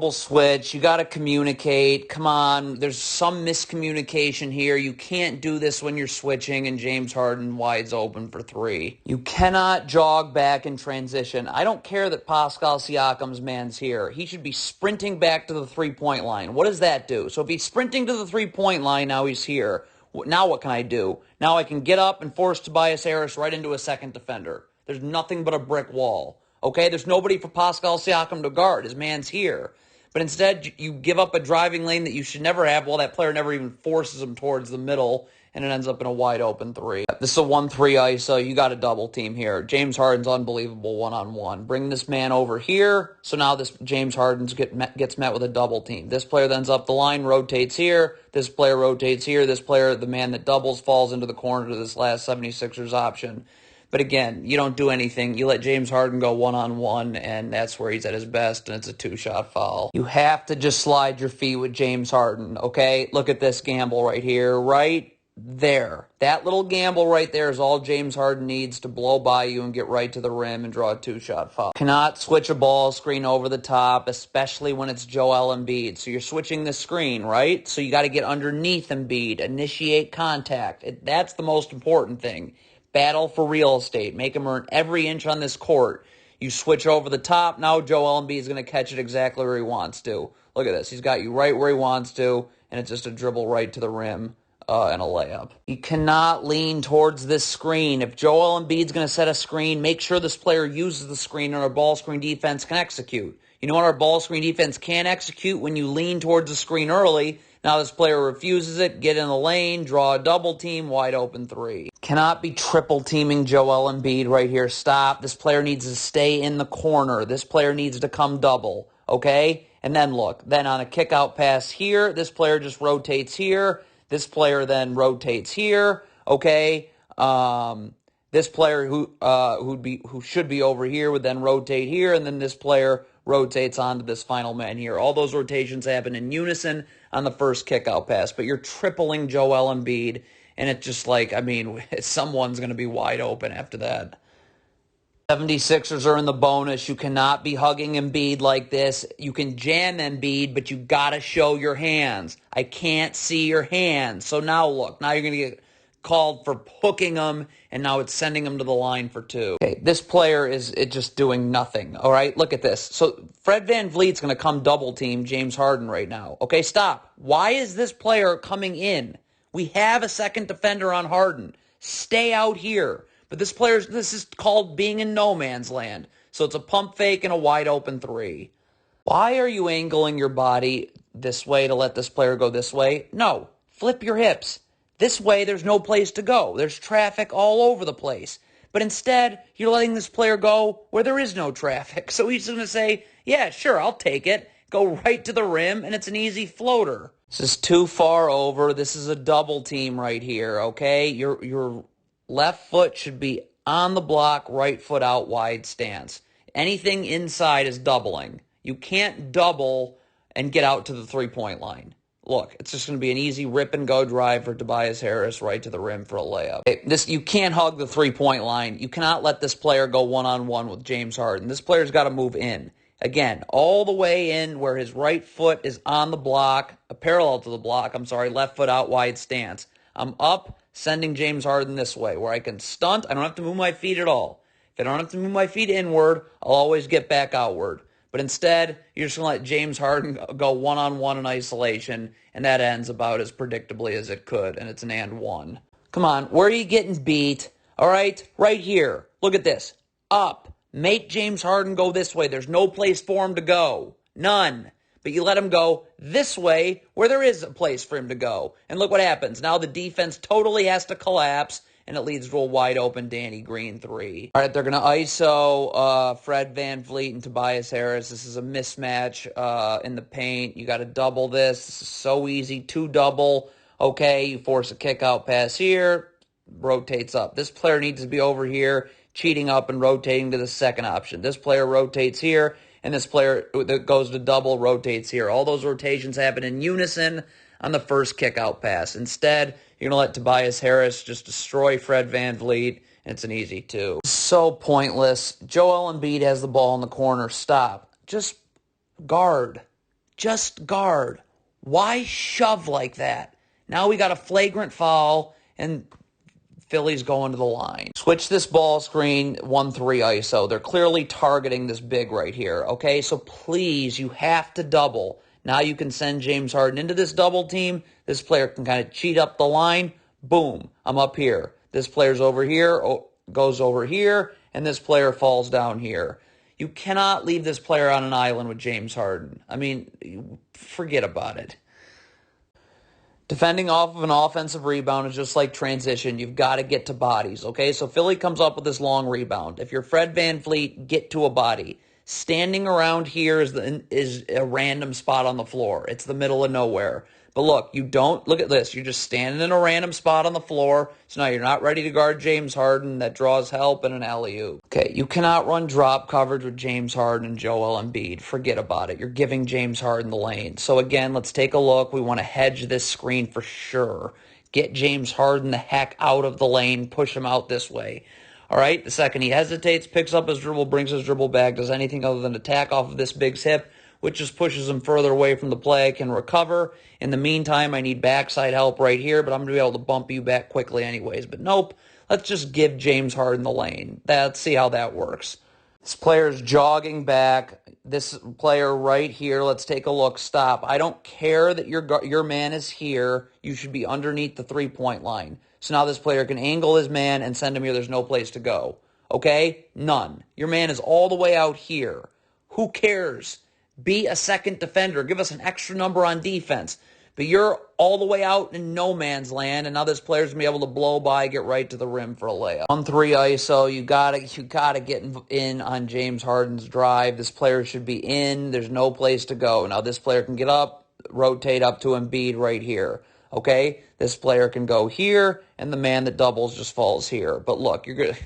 horrible switch. You got to communicate. Come on. There's some miscommunication here. You can't do this when you're switching and James Harden wide's open for three. You cannot jog back in transition. I don't care that Pascal Siakam's man's here. He should be sprinting back to the three-point line. What does that do? So if he's sprinting to the three-point line, now he's here. Now what can I do? Now I can get up and force Tobias Harris right into a second defender. There's nothing but a brick wall. Okay, there's nobody for Pascal Siakam to guard. His man's here. But instead, you give up a driving lane that you should never have. Well, that player never even forces him towards the middle, and it ends up in a wide open three. This is a 1-3 ISO. You got a double team here. James Harden's unbelievable one-on-one. Bring this man over here. So now this James Harden gets met with a double team. This player then ends up the line, rotates here. This player rotates here. This player, the man that doubles, falls into the corner to this last 76ers option. But again, you don't do anything. You let James Harden go one-on-one, and that's where he's at his best, and it's a two-shot foul. You have to just slide your feet with James Harden, okay? Look at this gamble right here, right there. That little gamble right there is all James Harden needs to blow by you and get right to the rim and draw a two-shot foul. Cannot switch a ball screen over the top, especially when it's Joel Embiid. So you're switching the screen, right? So you got to get underneath Embiid, initiate contact. That's the most important thing. Battle for real estate. Make him earn every inch on this court. You switch over the top. Now Joel Embiid is going to catch it exactly where he wants to. Look at this. He's got you right where he wants to, and it's just a dribble right to the rim and a layup. You cannot lean towards this screen. If Joel Embiid's going to set a screen, make sure this player uses the screen and our ball screen defense can execute. You know what our ball screen defense can execute? When you lean towards the screen early. Now this player refuses it, get in the lane, draw a double team, wide open three. Cannot be triple teaming Joel Embiid right here. Stop. This player needs to stay in the corner. This player needs to come double, okay? And then look, then on a kick out pass here, this player just rotates here. This player then rotates here, okay? This player who should be over here would then rotate here, and then this player rotates onto this final man here. All those rotations happen in unison on the first kickout pass, but you're tripling Joel Embiid, and it's just like, I mean, someone's going to be wide open after that. 76ers are in the bonus. You cannot be hugging Embiid like this. You can jam Embiid, but you got to show your hands. I can't see your hands. So now look, now you're going to get called for hooking him, and now it's sending him to the line for two. Okay, this player is just doing nothing, all right? Look at this. So Fred VanVleet's going to come double team James Harden right now. Okay, stop. Why is this player coming in? We have a second defender on Harden. Stay out here. But this is called being in no man's land. So it's a pump fake and a wide open three. Why are you angling your body this way to let this player go this way? No, flip your hips. This way, there's no place to go. There's traffic all over the place. But instead, you're letting this player go where there is no traffic. So he's going to say, yeah, sure, I'll take it. Go right to the rim, and it's an easy floater. This is too far over. This is a double team right here, okay? Your left foot should be on the block, right foot out, wide stance. Anything inside is doubling. You can't double and get out to the three-point line. Look, it's just going to be an easy rip-and-go drive for Tobias Harris right to the rim for a layup. You can't hug the three-point line. You cannot let this player go one-on-one with James Harden. This player's got to move in. Again, all the way in where his right foot is on the block, parallel to the block, left foot out, wide stance. I'm up, sending James Harden this way, where I can stunt. I don't have to move my feet at all. If I don't have to move my feet inward, I'll always get back outward. But instead, you're just going to let James Harden go one-on-one in isolation, and that ends about as predictably as it could, and it's an and one. Come on, where are you getting beat? All right, right here. Look at this. Up. Make James Harden go this way. There's no place for him to go. None. But you let him go this way where there is a place for him to go. And look what happens. Now the defense totally has to collapse, and it leads to a wide-open Danny Green three. All right, they're going to ISO Fred VanVleet and Tobias Harris. This is a mismatch in the paint. You got to double this. This is so easy. Two double. Okay, you force a kick-out pass here. Rotates up. This player needs to be over here, cheating up and rotating to the second option. This player rotates here, and this player that goes to double rotates here. All those rotations happen in unison on the first kick-out pass. Instead, you're going to let Tobias Harris just destroy Fred VanVleet, and it's an easy two. So pointless. Joel Embiid has the ball in the corner. Stop. Just guard. Just guard. Why shove like that? Now we got a flagrant foul, and Philly's going to the line. Switch this ball screen, 1-3 ISO. They're clearly targeting this big right here, okay? So please, you have to double. Now you can send James Harden into this double team. This player can kind of cheat up the line. Boom, I'm up here. This player's over here, goes over here, and this player falls down here. You cannot leave this player on an island with James Harden. I mean, forget about it. Defending off of an offensive rebound is just like transition. You've got to get to bodies, okay? So Philly comes up with this long rebound. If you're Fred VanVleet, get to a body. Standing around here is a random spot on the floor. It's the middle of nowhere. But look, you don't, look at this. You're just standing in a random spot on the floor. So now you're not ready to guard James Harden. That draws help and an alley-oop. Okay, you cannot run drop coverage with James Harden and Joel Embiid. Forget about it. You're giving James Harden the lane. So again, let's take a look. We want to hedge this screen for sure. Get James Harden the heck out of the lane. Push him out this way. All right, the second he hesitates, picks up his dribble, brings his dribble back, does anything other than attack off of this big's hip, which just pushes him further away from the play, can recover. In the meantime, I need backside help right here, but I'm going to be able to bump you back quickly anyways. But nope, let's just give James Harden the lane. Let's see how that works. This player's jogging back. This player right here, let's take a look. Stop. I don't care that your man is here. You should be underneath the three-point line. So now this player can angle his man and send him here. There's no place to go. Okay? None. Your man is all the way out here. Who cares? Be a second defender. Give us an extra number on defense. But you're all the way out in no man's land, and now this player's going to be able to blow by, get right to the rim for a layup. 1-3 ISO, you gotta get in on James Harden's drive. This player should be in. There's no place to go. Now this player can get up, rotate up to Embiid right here. Okay? This player can go here, and the man that doubles just falls here. But look, you're going to...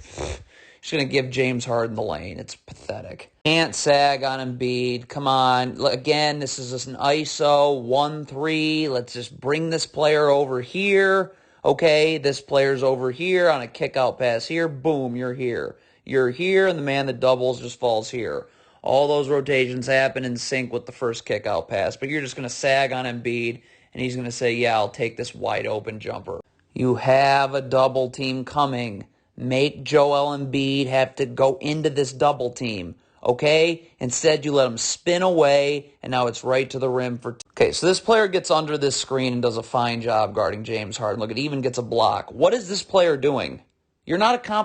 Just going to give James Harden the lane. It's pathetic. Can't sag on Embiid. Come on. Again, this is just an ISO, 1-3. Let's just bring this player over here. Okay, this player's over here on a kick-out pass here. Boom, you're here. You're here, and the man that doubles just falls here. All those rotations happen in sync with the first kick-out pass. But you're just going to sag on Embiid, and he's going to say, yeah, I'll take this wide-open jumper. You have a double team coming. Make Joel Embiid have to go into this double team, okay? Instead, you let him spin away, and now it's right to the rim for... Okay, so this player gets under this screen and does a fine job guarding James Harden. Look, it even gets a block. What is this player doing? You're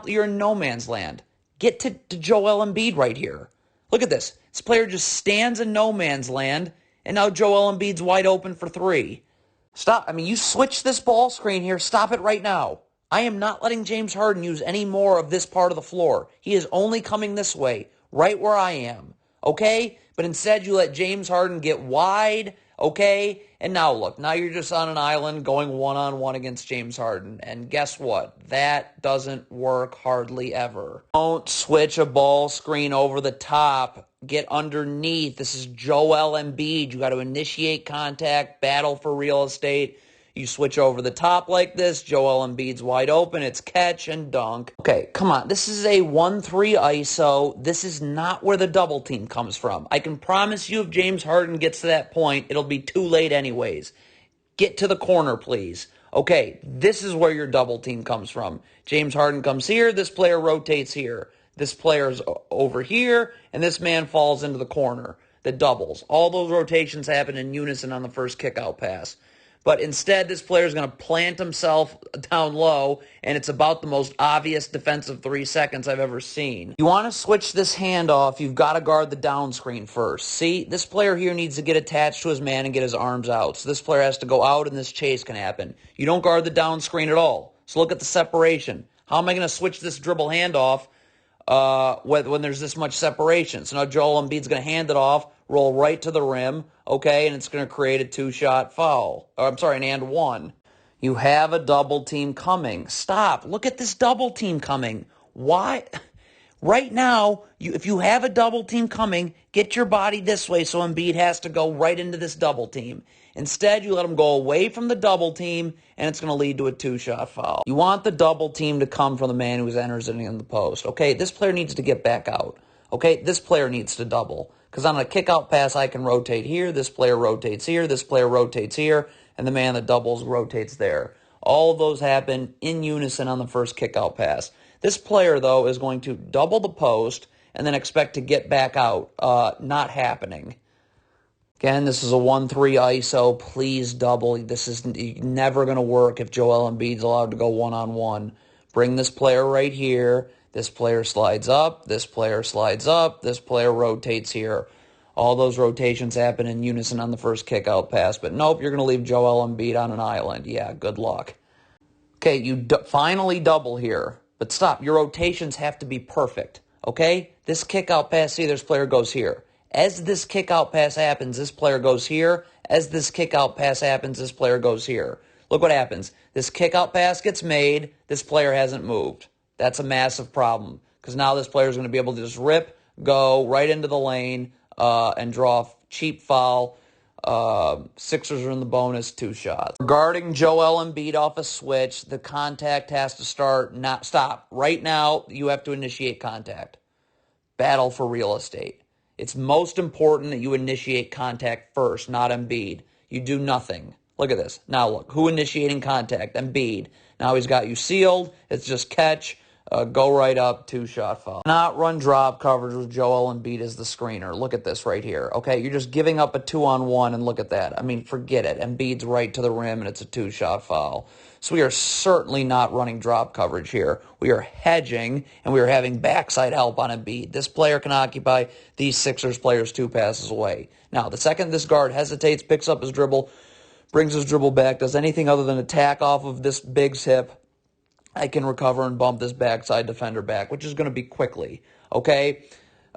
you're in no man's land. Get to Joel Embiid right here. Look at this. This player just stands in no man's land, and now Joel Embiid's wide open for three. Stop. I mean, you switch this ball screen here. Stop it right now. I am not letting James Harden use any more of this part of the floor. He is only coming this way, right where I am, okay? But instead, you let James Harden get wide, okay? And now look, now you're just on an island going one-on-one against James Harden. And guess what? That doesn't work hardly ever. Don't switch a ball screen over the top. Get underneath. This is Joel Embiid. You got to initiate contact, battle for real estate. You switch over the top like this. Joel Embiid's wide open. It's catch and dunk. Okay, come on. This is a 1-3 ISO. This is not where the double team comes from. I can promise you if James Harden gets to that point, it'll be too late anyways. Get to the corner, please. Okay, this is where your double team comes from. James Harden comes here. This player rotates here. This player's over here, and this man falls into the corner. The doubles. All those rotations happen in unison on the first kickout pass. But instead, this player is going to plant himself down low, and it's about the most obvious defensive 3 seconds I've ever seen. You want to switch this handoff, you've got to guard the down screen first. See, this player here needs to get attached to his man and get his arms out. So this player has to go out, and this chase can happen. You don't guard the down screen at all. So look at the separation. How am I going to switch this dribble handoff when there's this much separation? So now Joel Embiid's going to hand it off, roll right to the rim, okay, and it's going to create a two-shot foul. An and one. You have a double team coming. Stop. Look at this double team coming. Why? Right now, if you have a double team coming, get your body this way so Embiid has to go right into this double team. Instead, you let him go away from the double team, and it's going to lead to a two-shot foul. You want the double team to come from the man who enters it in the post. Okay, this player needs to get back out. Okay, this player needs to double. Because on a kick-out pass, I can rotate here, this player rotates here, this player rotates here, and the man that doubles rotates there. All of those happen in unison on the first kick-out pass. This player, though, is going to double the post and then expect to get back out. Not happening. Again, this is a 1-3 ISO. Please double. This is never going to work if Joel Embiid's allowed to go one-on-one. Bring this player right here. This player slides up. This player slides up. This player rotates here. All those rotations happen in unison on the first kick-out pass. But nope, you're going to leave Joel Embiid on an island. Yeah, good luck. Okay, you finally double here. But stop. Your rotations have to be perfect. Okay? This kick-out pass, see, this player goes here. As this kick-out pass happens, this player goes here. As this kick-out pass happens, this player goes here. Look what happens. This kick-out pass gets made. This player hasn't moved. That's a massive problem because now this player is going to be able to just rip, go right into the lane, and draw a cheap foul. Sixers are in the bonus, 2 shots. Regarding Joel Embiid off a switch, the contact has to stop. Right now, you have to initiate contact. Battle for real estate. It's most important that you initiate contact first, not Embiid. You do nothing. Look at this. Now look, who initiating contact? Embiid. Now he's got you sealed. It's just catch, go right up, 2-shot foul. Not run drop coverage with Joel Embiid as the screener. Look at this right here. Okay, you're just giving up a 2-on-1, and look at that. I mean, forget it. Embiid's right to the rim, and it's a 2-shot foul. So we are certainly not running drop coverage here. We are hedging, and we are having backside help on Embiid. This player can occupy these Sixers players 2 passes away. Now, the second this guard hesitates, picks up his dribble, brings his dribble back, does anything other than attack off of this Big's hip, I can recover and bump this backside defender back, which is going to be quickly, okay?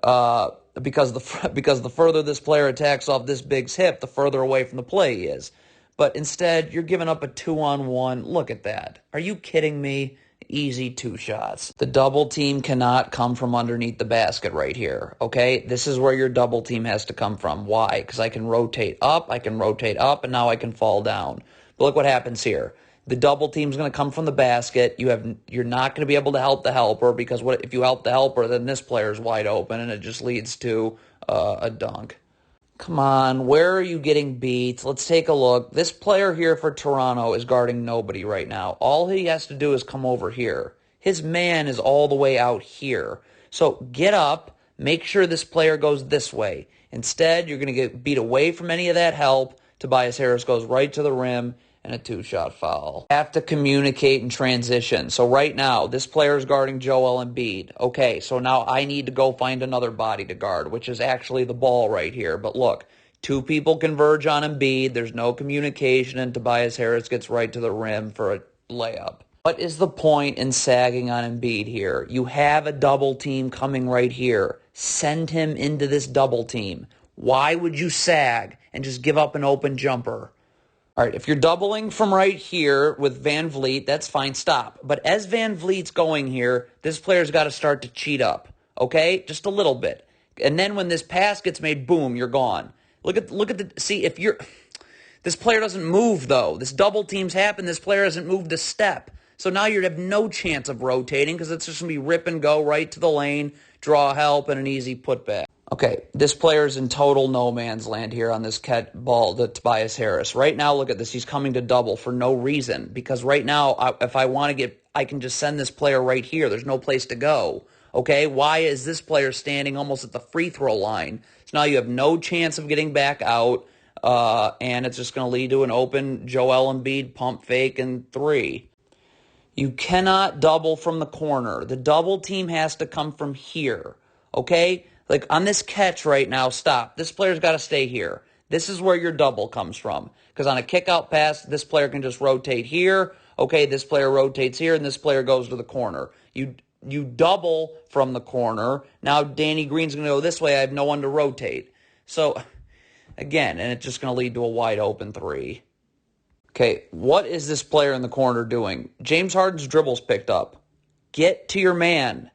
Because the further this player attacks off this Big's hip, the further away from the play he is. But instead, you're giving up a 2-on-1. Look at that. Are you kidding me? Easy 2 shots. The double team cannot come from underneath the basket right here, okay? This is where your double team has to come from. Why? Because I can rotate up, and now I can fall down. But look what happens here. The double team's going to come from the basket. You're not going to be able to help the helper because if you help the helper, then this player's wide open, and it just leads to a dunk. Come on, where are you getting beat? Let's take a look. This player here for Toronto is guarding nobody right now. All he has to do is come over here. His man is all the way out here. So get up, make sure this player goes this way. Instead, you're going to get beat away from any of that help. Tobias Harris goes right to the rim, and a 2-shot foul. Have to communicate and transition. So right now, this player is guarding Joel Embiid. Okay, so now I need to go find another body to guard, which is actually the ball right here. But look, 2 people converge on Embiid. There's no communication, and Tobias Harris gets right to the rim for a layup. What is the point in sagging on Embiid here? You have a double team coming right here. Send him into this double team. Why would you sag and just give up an open jumper? All right, if you're doubling from right here with Van Vliet, that's fine, stop. But as Van Vliet's going here, this player's got to start to cheat up, okay? Just a little bit. And then when this pass gets made, boom, you're gone. Look at see, if you're, this player doesn't move, though. This double teams happen, this player hasn't moved a step. So now you have no chance of rotating because it's just going to be rip and go right to the lane, draw help, and an easy putback. Okay, this player's in total no man's land here on this ball to Tobias Harris. Right now, look at this. He's coming to double for no reason because right now, if I want to I can just send this player right here. There's no place to go. Okay, why is this player standing almost at the free throw line? So now you have no chance of getting back out, and it's just going to lead to an open Joel Embiid pump fake and 3. You cannot double from the corner. The double team has to come from here. Okay? Like on this catch right now, stop. This player's got to stay here. This is where your double comes from. Because on a kick-out pass, this player can just rotate here. Okay, this player rotates here, and this player goes to the corner. You double from the corner. Now Danny Green's going to go this way. I have no one to rotate. So, again, and it's just going to lead to a wide open 3. Okay, what is this player in the corner doing? James Harden's dribble's picked up. Get to your man.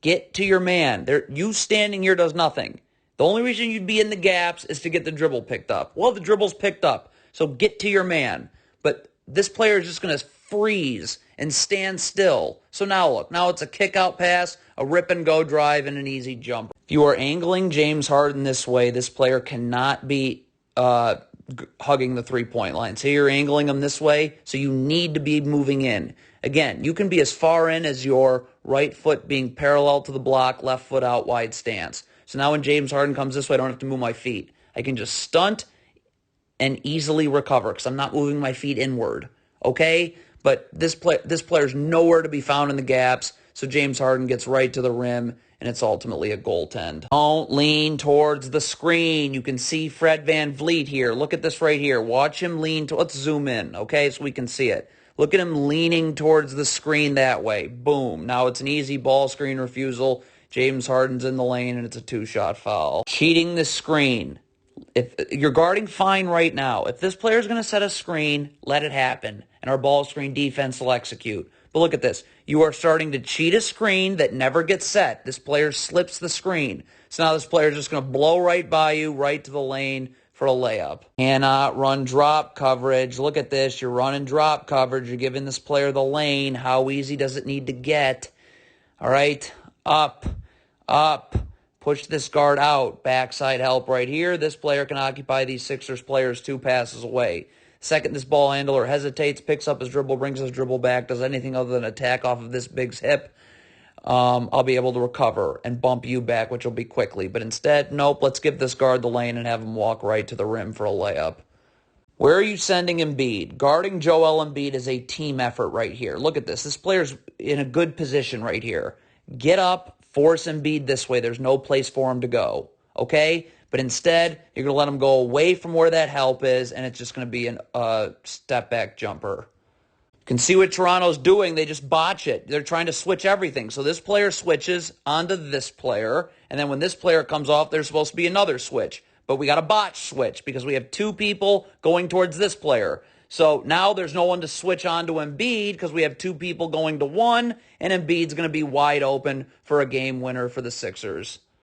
Get to your man. You standing here does nothing. The only reason you'd be in the gaps is to get the dribble picked up. Well, the dribble's picked up, so get to your man. But this player is just going to freeze and stand still. So now look, now it's a kick out pass, a rip and go drive, and an easy jumper. If you are angling James Harden this way, this player cannot be hugging the three-point line. So you're angling him this way, so you need to be moving in. Again, you can be as far in as your right foot being parallel to the block, left foot out, wide stance. So now when James Harden comes this way, I don't have to move my feet. I can just stunt and easily recover because I'm not moving my feet inward, okay? But this player's nowhere to be found in the gaps, so James Harden gets right to the rim, and it's ultimately a goaltend. Don't lean towards the screen. You can see Fred VanVleet here. Look at this right here. Watch him lean. Let's zoom in, okay, so we can see it. Look at him leaning towards the screen that way. Boom. Now it's an easy ball screen refusal. James Harden's in the lane, and it's a two-shot foul. Cheating the screen. If you're guarding fine right now, if this player's going to set a screen, let it happen, and our ball screen defense will execute. But look at this. You are starting to cheat a screen that never gets set. This player slips the screen. So now this player is just going to blow right by you, right to the lane for a layup. Cannot run drop coverage. Look at this. You're running drop coverage. You're giving this player the lane. How easy does it need to get? All right. Up. Push this guard out. Backside help right here. This player can occupy these Sixers players 2 passes away. Second, this ball handler hesitates, picks up his dribble, brings his dribble back, does anything other than attack off of this big's hip, I'll be able to recover and bump you back, which will be quickly. But instead, nope, let's give this guard the lane and have him walk right to the rim for a layup. Where are you sending Embiid? Guarding Joel Embiid is a team effort right here. Look at this. This player's in a good position right here. Get up, force Embiid this way. There's no place for him to go, okay? But instead, you're going to let him go away from where that help is, and it's just going to be a step-back jumper. You can see what Toronto's doing. They just botch it. They're trying to switch everything. So this player switches onto this player, and then when this player comes off, there's supposed to be another switch. But we got a botch switch because we have 2 people going towards this player. So now there's no one to switch on to Embiid because we have 2 people going to one, and Embiid's going to be wide open for a game winner for the Sixers.